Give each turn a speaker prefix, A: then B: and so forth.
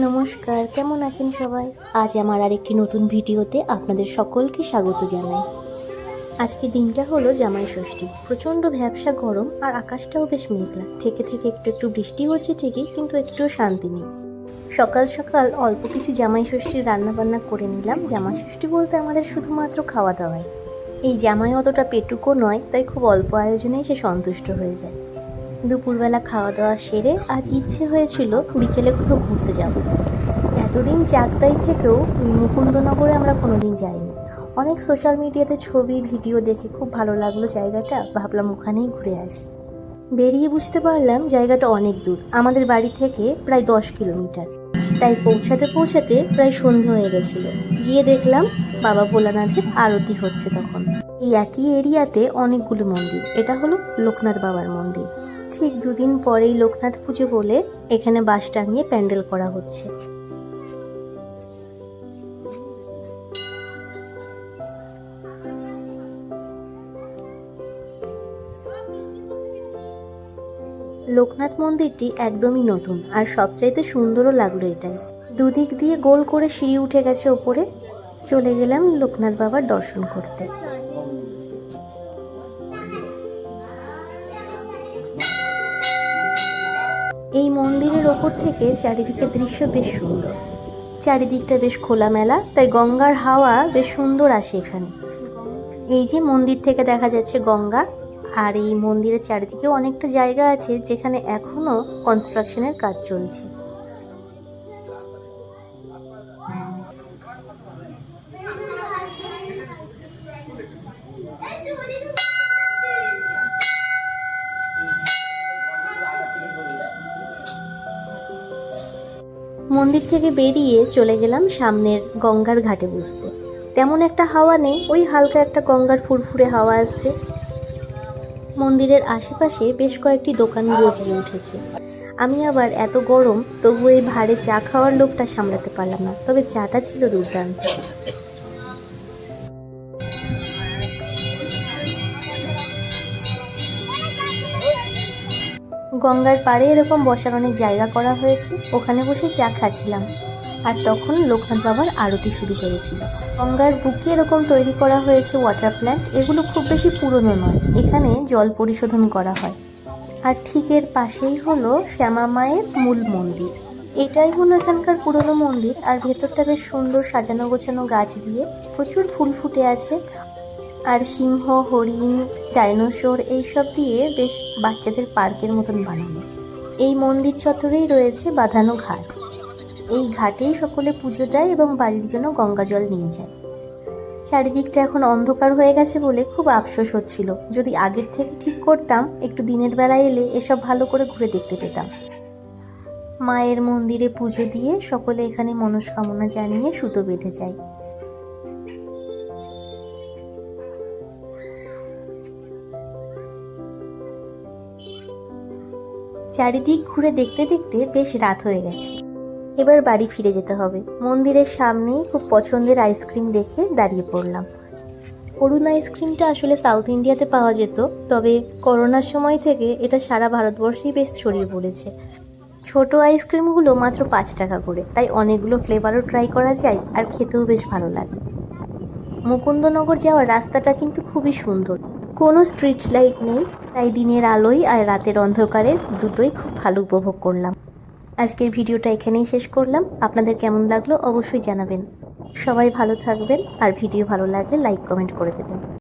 A: নমস্কার, কেমন আছেন সবাই? আজ আমার আরেকটি নতুন ভিডিওতে আপনাদের সকলকে স্বাগত জানাই। আজকের দিনটা হলো জামাই ষষ্ঠী। প্রচণ্ড ভ্যাপসা গরম আর আকাশটাও বেশ মেঘলা। থেকে থেকে একটু একটু বৃষ্টি হচ্ছে ঠিকই, কিন্তু একটুও শান্তি নেই। সকাল সকাল অল্প কিছু জামাই ষষ্ঠীর রান্নাবান্না করে নিলাম। জামাই ষষ্ঠী বলতে আমাদের শুধুমাত্র খাওয়া দাওয়াই। এই জামাই অতটা পেটুকো নয়, তাই খুব অল্প আয়োজনেই সে সন্তুষ্ট হয়ে যায়। দুপুরবেলা খাওয়া দাওয়া সেরে আজ ইচ্ছে হয়েছিল বিকেলে কোথাও ঘুরতে যাব। এতদিন চাকদাই থেকেও এই মুকুন্দনগরে আমরা কোনোদিন যাইনি। অনেক সোশ্যাল মিডিয়াতে ছবি ভিডিও দেখে খুব ভালো লাগলো জায়গাটা, ভাবলাম ওখানেই ঘুরে আসি। বেরিয়ে বুঝতে পারলাম জায়গাটা অনেক দূর, আমাদের বাড়ি থেকে প্রায় 10 কিলোমিটার। তাই পৌঁছাতে প্রায় সন্ধে হয়ে গেছিল। গিয়ে দেখলাম বাবা ভোলানাথের আরতি হচ্ছে তখন। এই একই এরিয়াতে অনেকগুলো মন্দির। এটা হলো লোকনাথ বাবার মন্দির। ঠিক 2 দিন পরেই লোকনাথ পুজো বলে এখানে বাঁশ টাঙিয়ে প্যান্ডেল করা হচ্ছে। লোকনাথ মন্দিরটি একদমই নতুন আর সবচাইতে সুন্দরও লাগলো এটাই। দুদিক দিয়ে গোল করে সিঁড়ি উঠে গেছে ওপরে। চলে গেলাম লোকনাথ বাবার দর্শন করতে। এই মন্দিরের ওপর থেকে চারিদিকে দৃশ্য বেশ সুন্দর। চারিদিকটা বেশ খোলামেলা, তাই গঙ্গার হাওয়া বেশ সুন্দর আসে এখানে। এই যে মন্দির থেকে দেখা যাচ্ছে গঙ্গা, আর এই মন্দিরের চারিদিকে অনেকটা জায়গা আছে যেখানে এখনো কনস্ট্রাকশনের কাজ চলছে। মন্দির থেকে বেরিয়ে চলে গেলাম সামনের গঙ্গার ঘাটে বসতে। তেমন একটা হাওয়া নেই, ওই হালকা একটা গঙ্গার ফুরফুরে হাওয়া আসছে। মন্দিরের আশেপাশে বেশ কয়েকটি দোকান গজিয়ে উঠেছে। আমি আবার এত গরম তবু এই ভাড়ে চা খাওয়ার লোভটা সামলাতে পারলাম না, তবে চাটা ছিল দুর্দান্ত। গঙ্গার পাড়ে এরকম বসার অনেক জায়গা করা হয়েছে, ওখানে বসে চা খাচ্ছিলাম। আর তখন লোকনাথ বাবার আরতি শুরু হয়েছিল। গঙ্গার বুকে এরকম তৈরি করা হয়েছে ওয়াটার প্ল্যান্ট। এগুলো খুব বেশি পুরনো নয়, এখানে জল পরিশোধন করা হয়। আর ঠিক এর পাশেই হলো শ্যামা মায়ের মূল মন্দির। এটাই হলো এখানকার পুরনো মন্দির। আর ভেতরটা বেশ সুন্দর সাজানো গোছানো গাছ দিয়ে প্রচুর ফুল ফুটে আছে। আর সিংহ, হরিণ, ডাইনোসর এইসব দিয়ে বেশ বাচ্চাদের পার্কের মতন বানানো। এই মন্দির চত্বরেই রয়েছে বাঁধানো ঘাট। এই ঘাটেই সকলে পুজো দেয় এবং বাড়ির জন্য গঙ্গা জল নিয়ে যায়। চারিদিকটা এখন অন্ধকার হয়ে গেছে বলে খুব আফসোস হচ্ছিল। যদি আগের থেকে ঠিক করতাম, একটু দিনের বেলায় এলে এসব ভালো করে ঘুরে দেখতে পেতাম। মায়ের মন্দিরে পুজো দিয়ে সকলে এখানে মনস্কামনা জানিয়ে সুতো বেঁধে যায়। চারিদিক ঘুরে দেখতে দেখতে বেশ রাত হয়ে গেছে। এবার বাড়ি ফিরে যেতে হবে। মন্দিরের সামনেই খুব পছন্দের আইসক্রিম দেখে দাঁড়িয়ে পড়লাম। অরুণ আইসক্রিমটা আসলে সাউথ ইন্ডিয়াতে পাওয়া যেত, তবে করোনার সময় থেকে এটা সারা ভারতবর্ষেই বেশ ছড়িয়ে পড়েছে। ছোট আইসক্রিমগুলো মাত্র 5 টাকা করে, তাই অনেকগুলো ফ্লেভারও ট্রাই করা যায় আর খেতেও বেশ ভালো লাগে। মুকুন্দনগর যাওয়ার রাস্তাটা কিন্তু খুবই সুন্দর। কোনো স্ট্রিট লাইট নেই, তাই দিনের আলোয় আর রাতের অন্ধকারে দুটোই খুব ভালো উপভোগ করলাম। আজকের ভিডিওটা এখানেই শেষ করলাম। আপনাদের কেমন লাগলো অবশ্যই জানাবেন। সবাই ভালো থাকবেন, আর ভিডিও ভালো লাগলে লাইক কমেন্ট করে দেবেন।